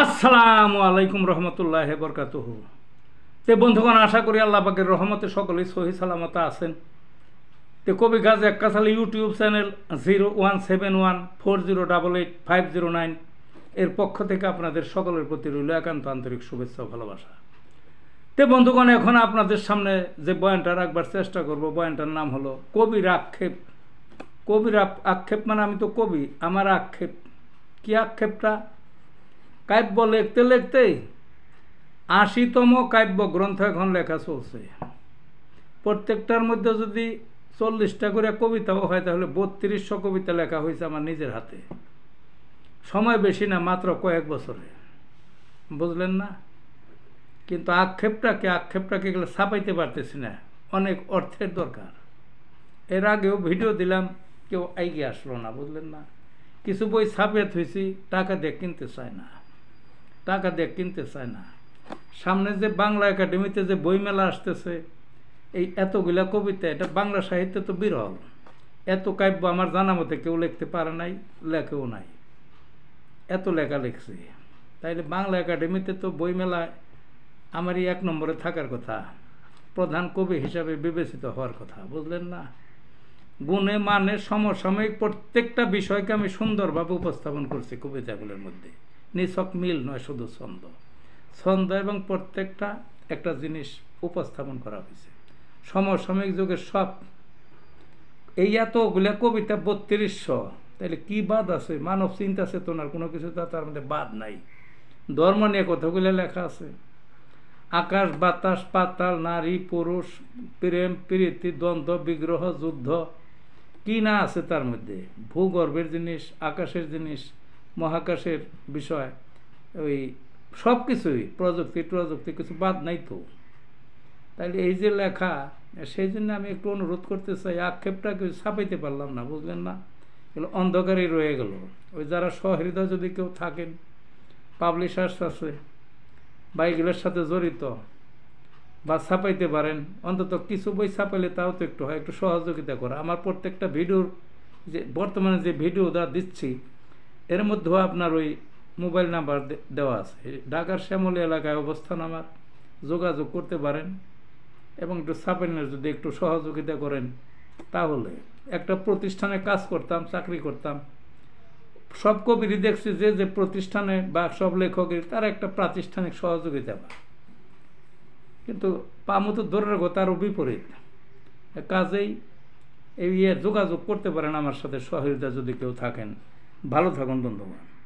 আসসালামু আলাইকুম রহমতুল্লাহ বরকাতুহু। তে বন্ধুগণ, আশা করি আল্লাহ পাকের রহমতে সকলেই সহি সালামত আছেন। তে কবি গাজী আক্কাস আলী ইউটিউব চ্যানেল 017140885009 এর পক্ষ থেকে আপনাদের সকলের প্রতি রইল একান্ত আন্তরিক শুভেচ্ছা ও ভালোবাসা। তে বন্ধুগণ, এখন আপনাদের সামনে যে বয়ানটা রাখবার চেষ্টা করব, বয়ানটার নাম হলো কবির আক্ষেপ। কবির আক্ষেপ মানে আমি তো কবি, আমার আক্ষেপ। কি আক্ষেপটা? কাব্য লিখতে লিখতেই ৮০তম কাব্য গ্রন্থ এখন লেখা চলছে। প্রত্যেকটার মধ্যে যদি ৪০টা করে কবিতাও হয় তাহলে ৩২০০ কবিতা লেখা হয়েছে আমার নিজের হাতে। সময় বেশি না, মাত্র কয়েক বছরে, বুঝলেন না? কিন্তু আক্ষেপটাকে এগুলো ছাপাইতে পারতেছি না, অনেক অর্থের দরকার। এর আগেও ভিডিও দিলাম, কেউ এগিয়ে আসলো না, বুঝলেন না? কিছু বই ছাপিয়ে থইছি, টাকা দিয়ে কিনতে চায় না। সামনে যে বাংলা একাডেমিতে যে বইমেলা আসতেছে, এই এতগুলা কবিতা, এটা বাংলা সাহিত্যে তো বিরল। এত কাব্য আমার জানা মতে কেউ লিখতে পারে নাই, লেখেও নাই। এত লেখা লিখছে, তাইলে বাংলা একাডেমিতে তো বইমেলায় আমারই ১ নম্বরে থাকার কথা, প্রধান কবি হিসাবে বিবেচিত হওয়ার কথা, বুঝলেন না? গুণে মানে সমসাময়িক প্রত্যেকটা বিষয়কে আমি সুন্দরভাবে উপস্থাপন করছি কবিতাগুলোর মধ্যে। নিছক মিল নয়, শুধু ছন্দ এবং প্রত্যেকটা একটা জিনিস উপস্থাপন করা হয়েছে। সমসাময়িক যুগের সব এই এতগুলা কবিতা ৩২০০, তাহলে কি বাদ আছে? মানব চিন্তা চেতনার কোনো কিছু তার মধ্যে বাদ নাই। ধর্ম নিয়ে কথাগুলো লেখা আছে, আকাশ বাতাস পাতাল, নারী পুরুষ, প্রেম প্রীতি, দ্বন্দ্ব বিগ্রহ, যুদ্ধ, কি না আছে তার মধ্যে। ভূগর্ভের জিনিস, আকাশের জিনিস, মহাকাশের বিষয়, ওই সব কিছুই, প্রযুক্তি কিছু বাদ নাই তো। তাইলে এই যে লেখা, সেই জন্য আমি একটু অনুরোধ করতে চাই, আক্ষেপটাকে ছাপাইতে পারলাম না, বুঝলেন না? এগুলো অন্ধকারই রয়ে গেল। ওই যারা সহৃদয় যদি কেউ থাকেন, পাবলিশার্স আছে বা এগুলোর সাথে জড়িত, বা ছাপাইতে পারেন, অন্তত কিছু বই ছাপাইলে তাও তো একটু হয়, একটু সহযোগিতা করা। আমার প্রত্যেকটা ভিডিওর যে বর্তমানে যে ভিডিওটা দিচ্ছি, এর মধ্যেও আপনার ওই মোবাইল নাম্বার দেওয়া আছে। ঢাকার শ্যামলী এলাকায় অবস্থান আমার, যোগাযোগ করতে পারেন এবং একটু ছাপাইনের যদি একটু সহযোগিতা করেন, তাহলে একটা প্রতিষ্ঠানে কাজ করতাম, চাকরি করতাম। সব কবিরই দেখছি যে প্রতিষ্ঠানে বা সব লেখকের তার একটা প্রাতিষ্ঠানিক সহযোগিতা পায়, কিন্তু পামো তো দূরের কথা, আরও বিপরীত। কাজেই এই যোগাযোগ করতে পারেন আমার সাথে, সহযোগিতা যদি কেউ থাকেন। ভালো থাকুন বন্ধুগণ।